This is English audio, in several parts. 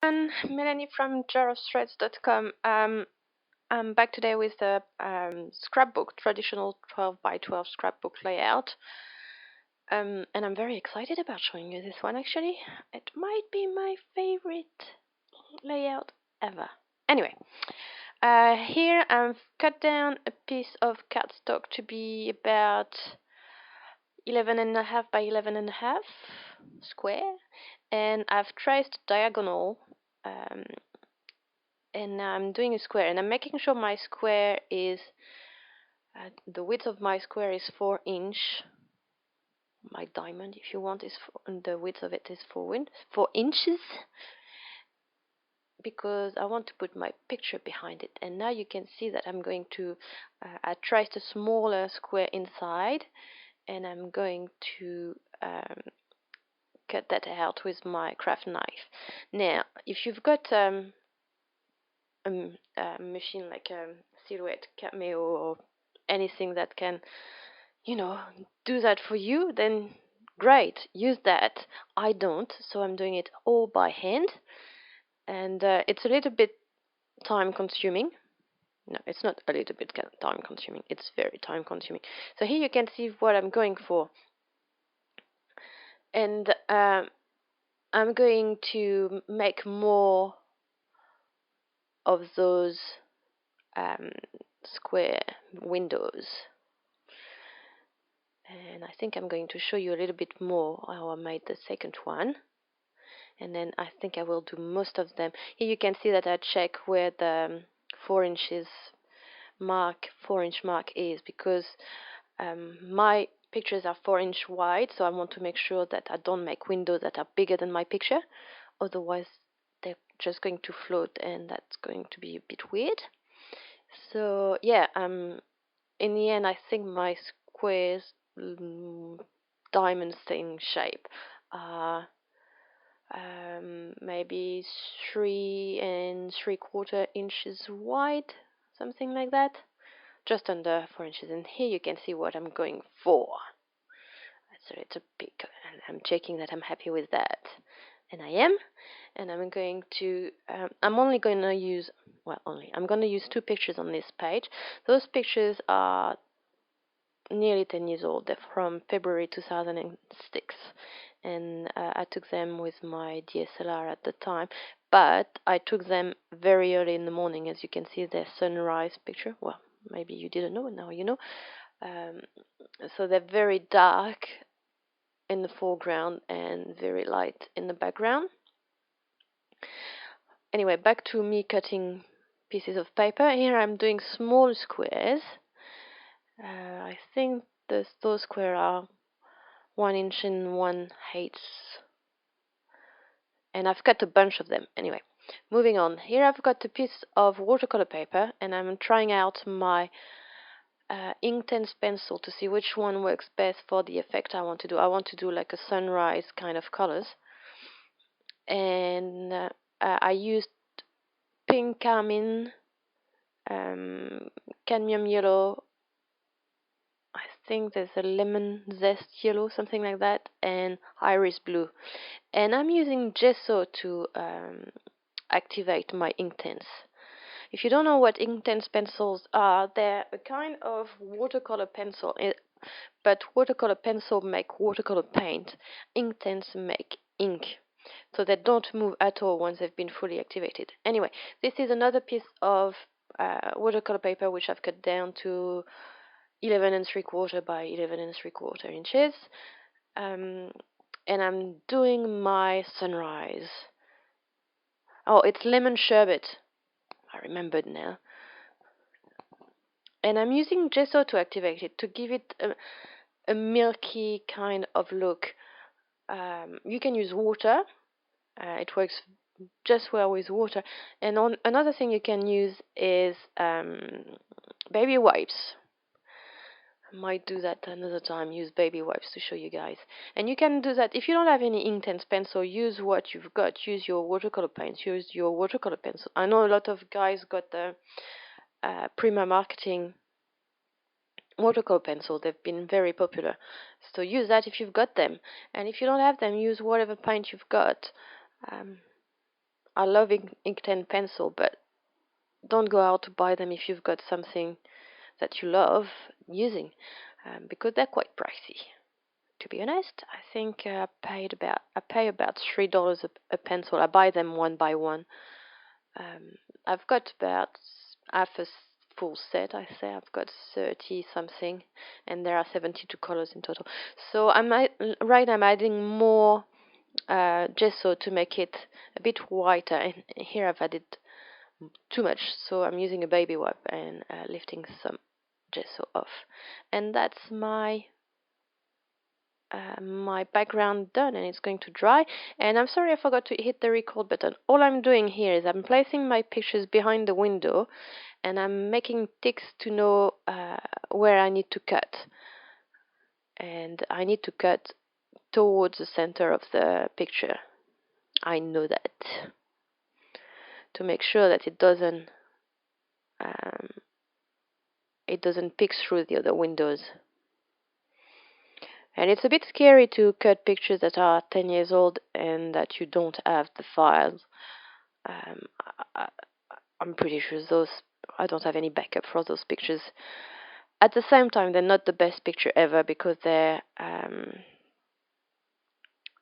Melanie from jarofthreads.com. I'm back today with the scrapbook, traditional 12 by 12 scrapbook layout. And I'm very excited about showing you this one actually. It might be my favorite layout ever. Anyway, here I've cut down a piece of cardstock to be about 11.5 by 11.5 square, and I've traced diagonal and I'm doing a square, and I'm making sure my square is the width of my square is 4 inch. My diamond, if you want, is the width of it is 4 inches, because I want to put my picture behind it. And now you can see that I'm going to I traced a smaller square inside, and I'm going to cut that out with my craft knife. Now, if you've got a machine like Silhouette, Cameo, or anything that can, do that for you, then great, use that. I don't, so I'm doing it all by hand, and it's a little bit time consuming. No, it's not a little bit time consuming, it's very time consuming. So here you can see what I'm going for, and I'm going to make more of those square windows. And I think I'm going to show you a little bit more how I made the second one, and then I think I will do most of them. Here you can see that I check where the 4 inch mark is, because my pictures are 4 inch wide, so I want to make sure that I don't make windows that are bigger than my picture, otherwise they're just going to float, and that's going to be a bit weird. So yeah, in the end I think my squares diamond thing shape maybe 3 3/4 inches wide, something like that, just under 4 inches. And here you can see what I'm going for. So it's a big, and I'm checking that I'm happy with that, and I am. And I'm going to I'm only going to use, I'm going to use 2 pictures on this page. Those pictures are nearly 10 years old. They're from February 2006, and I took them with my DSLR at the time, but I took them very early in the morning. As you can see, they're sunrise picture. Well, maybe you didn't know, now you know. So they're very dark in the foreground and very light in the background. Anyway, back to me cutting pieces of paper. Here I'm doing small squares. I think those squares are 1 inch and 1/8, and I've cut a bunch of them. Anyway, moving on. Here I've got a piece of watercolor paper, and I'm trying out my Inktense pencil to see which one works best for the effect I want to do. I want to do like a sunrise kind of colors, and I used pink carmine, cadmium yellow, I think there's a lemon zest yellow, something like that, and iris blue. And I'm using gesso to activate my Inktense. If you don't know what Inktense pencils are, they're a kind of watercolor pencil, but watercolor pencil make watercolor paint. Inktense make ink, so they don't move at all once they've been fully activated. Anyway, this is another piece of watercolor paper which I've cut down to 11 3/4 by 11 3/4 inches, and I'm doing my sunrise. Oh, it's lemon sherbet. I remembered now. And I'm using gesso to activate it, to give it a milky kind of look. You can use water. It works just well with water. And another thing you can use is baby wipes. I might do that another time, use baby wipes to show you guys. And you can do that if you don't have any Inktense pencil. Use what you've got. Use your watercolor paints. Use your watercolor pencil. I know a lot of guys got the Prima Marketing watercolor pencil. They've been very popular, so use that if you've got them. And if you don't have them, use whatever paint you've got. I love Inktense pencil, but don't go out to buy them if you've got something that you love using, because they're quite pricey. To be honest, I think I pay about $3 a pencil. I buy them one by one. I've got about half a full set. I say I've got 30 something, and there are 72 colors in total. So I'm adding more gesso to make it a bit whiter, and here I've added too much, so I'm using a baby wipe and lifting some gesso off, and that's my background done, and it's going to dry. And I'm sorry I forgot to hit the record button. All I'm doing here is I'm placing my pictures behind the window, and I'm making ticks to know where I need to cut, and I need to cut towards the center of the picture. I know that, to make sure that um, it doesn't pick through the other windows. And it's a bit scary to cut pictures that are 10 years old and that you don't have the files. Um, I, I'm pretty sure I don't have any backup for those pictures. At the same time, they're not the best picture ever because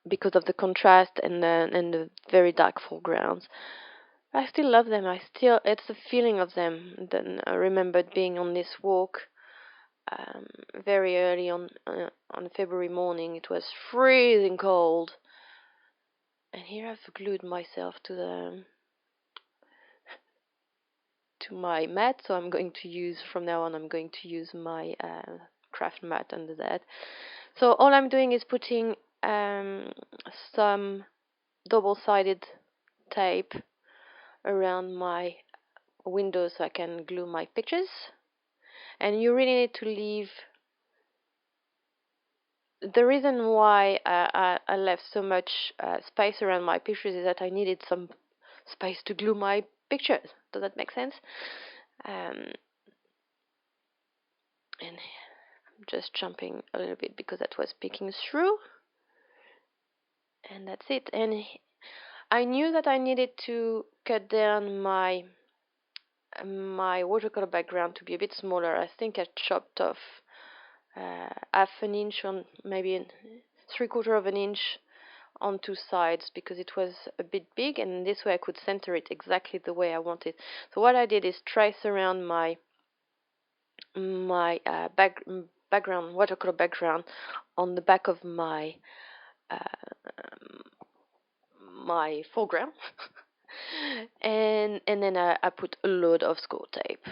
because of the contrast and the very dark foregrounds. I still love them. It's the feeling of them. Then I remembered being on this walk very early on February morning. It was freezing cold, and here I've glued myself to my mat. So from now on, I'm going to use my craft mat under that. So all I'm doing is putting some double-sided tape around my window so I can glue my pictures. And you really need to leave. The reason why I left so much space around my pictures is that I needed some space to glue my pictures. Does that make sense? And I'm just jumping a little bit because that was peeking through. And that's it. And I knew that I needed to cut down my watercolor background to be a bit smaller. I think I chopped off half an inch on maybe 3/4 of an inch on two sides because it was a bit big, and this way I could center it exactly the way I wanted. So what I did is trace around my watercolor background on the back of my my foreground. and then I put a load of score tape.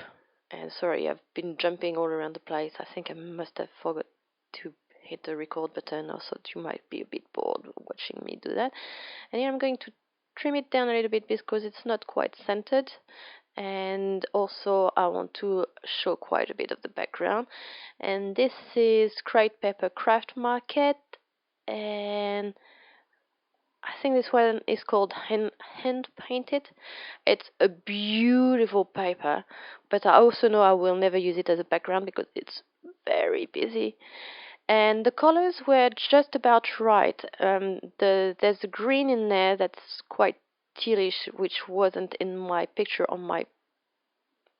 And sorry, I've been jumping all around the place. I think I must have forgot to hit the record button, also you might be a bit bored watching me do that. And here I'm going to trim it down a little bit because it's not quite centered, and also I want to show quite a bit of the background. And this is Create Paper Craft Market, and I think this one is called Handpainted. It's a beautiful paper, but I also know I will never use it as a background because it's very busy. And the colors were just about right. There's a green in there that's quite tealish, which wasn't in my picture on my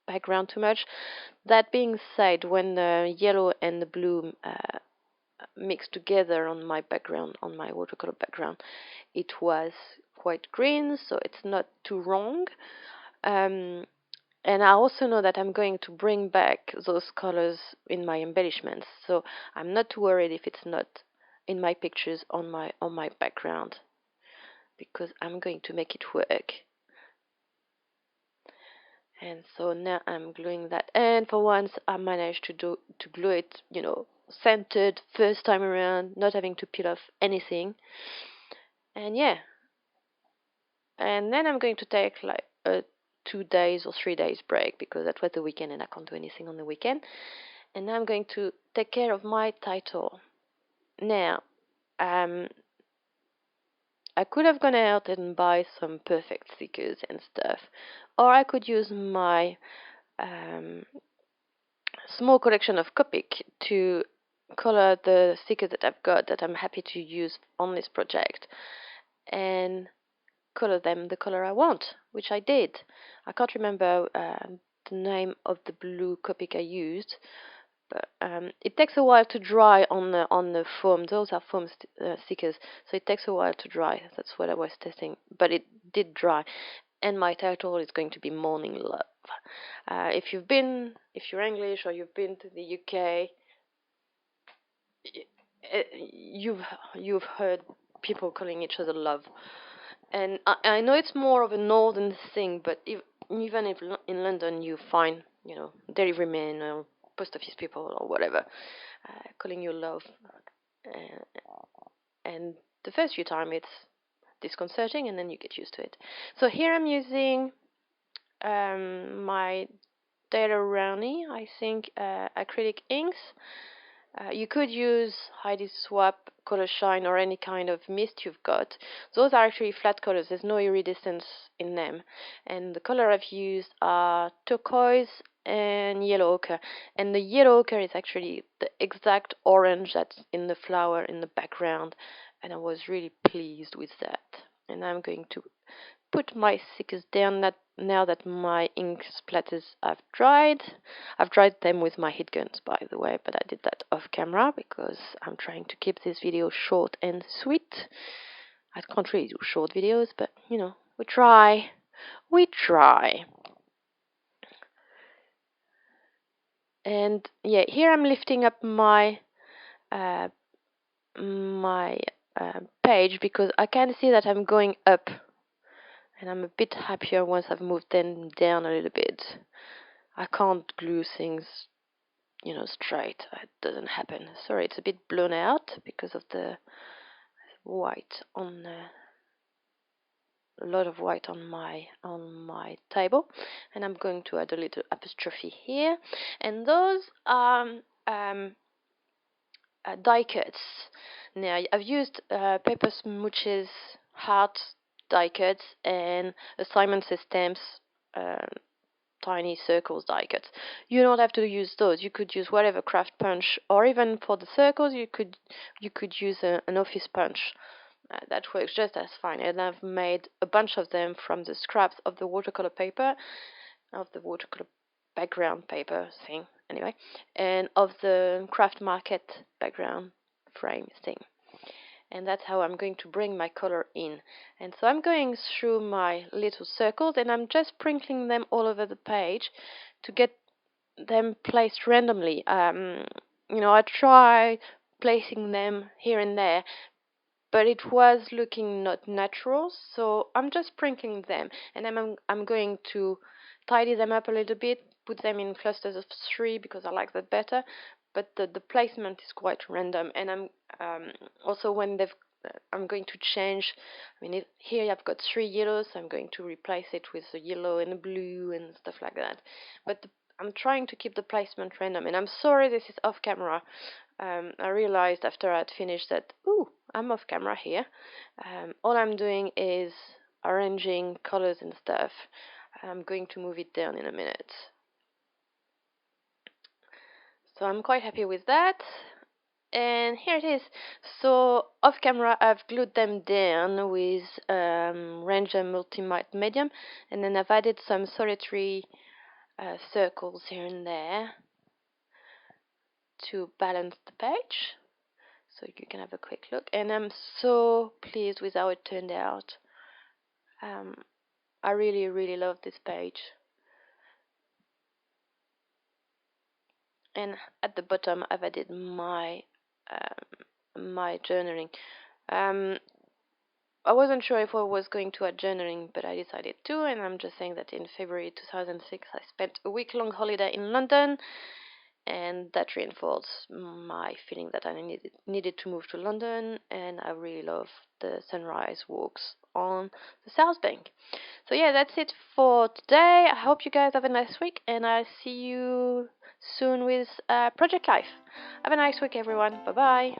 background too much. That being said, when the yellow and the blue mixed together on my background, on my watercolor background, it was quite green, so it's not too wrong. And I also know that I'm going to bring back those colors in my embellishments, so I'm not too worried if it's not in my pictures on my background, because I'm going to make it work. And so now I'm gluing that, and for once I managed to glue it, centered first time around, not having to peel off anything. And yeah, and then I'm going to take like a 2 days or 3 days break because that was the weekend and I can't do anything on the weekend. And now I'm going to take care of my title. Now, I could have gone out and buy some perfect stickers and stuff, or I could use my small collection of Copic to color the stickers that I've got that I'm happy to use on this project. And color them the color I want, which I did. I can't remember the name of the blue Copic I used, but it takes a while to dry on the foam. Those are foam stickers, so it takes a while to dry. That's what I was testing, but it did dry. And my title is going to be Morning Love. If you're English or you've been to the UK, you've heard people calling each other love, and I know it's more of a northern thing, but even if in London you find delivery men or post office people or whatever calling you love, and the first few times it's disconcerting, and then you get used to it. So here I'm using my Data Rowney, I think, acrylic inks. You could use Heidi Swap, Color Shine, or any kind of mist you've got. Those are actually flat colors. There's no iridescence in them. And the color I've used are turquoise and yellow ochre. And the yellow ochre is actually the exact orange that's in the flower in the background. And I was really pleased with that. And I'm going to put my stickers down now that my ink splatters have dried. I've dried them with my heat guns, by the way, but I did that off camera because I'm trying to keep this video short and sweet. I can't really do short videos, but we try. We try. And yeah, here I'm lifting up my page because I can see that I'm going up. And I'm a bit happier once I've moved them down a little bit. I can't glue things, straight. It doesn't happen. Sorry, it's a bit blown out because of the white on a lot of white on my table. And I'm going to add a little apostrophe here. And those are die cuts. Now I've used paper Smooches heart die cuts and Simon Says stamps tiny circles die cuts. You don't have to use those. You could use whatever craft punch, or even for the circles you could use an office punch. That works just as fine. And I've made a bunch of them from the scraps of the watercolor paper, of the watercolor background paper thing anyway, and of the craft market background frame thing. And that's how I'm going to bring my color in. And so I'm going through my little circles and I'm just sprinkling them all over the page to get them placed randomly. I try placing them here and there, but it was looking not natural, so I'm just sprinkling them, and I'm going to tidy them up a little bit, put them in clusters of 3 because I like that better, but the placement is quite random. And I'm also when I'm going to change. Here I've got 3 yellows, so I'm going to replace it with a yellow and a blue and stuff like that, but I'm trying to keep the placement random. And I'm sorry this is off camera. I realized after I'd finished that, I'm off camera here. All I'm doing is arranging colors and stuff. I'm going to move it down in a minute. So I'm quite happy with that. And here it is. So off camera I've glued them down with Ranger Multi-Matte Medium, and then I've added some solitary circles here and there to balance the page, so you can have a quick look. And I'm so pleased with how it turned out. I really, really love this page. And at the bottom I've added my journaling. I wasn't sure if I was going to add journaling, but I decided to, and I'm just saying that in February 2006 I spent a week-long holiday in London, and that reinforced my feeling that I needed to move to London, and I really love the sunrise walks on the South Bank. So yeah, that's it for today. I hope you guys have a nice week, and I'll see you soon with Project Life. Have a nice week, everyone. Bye bye.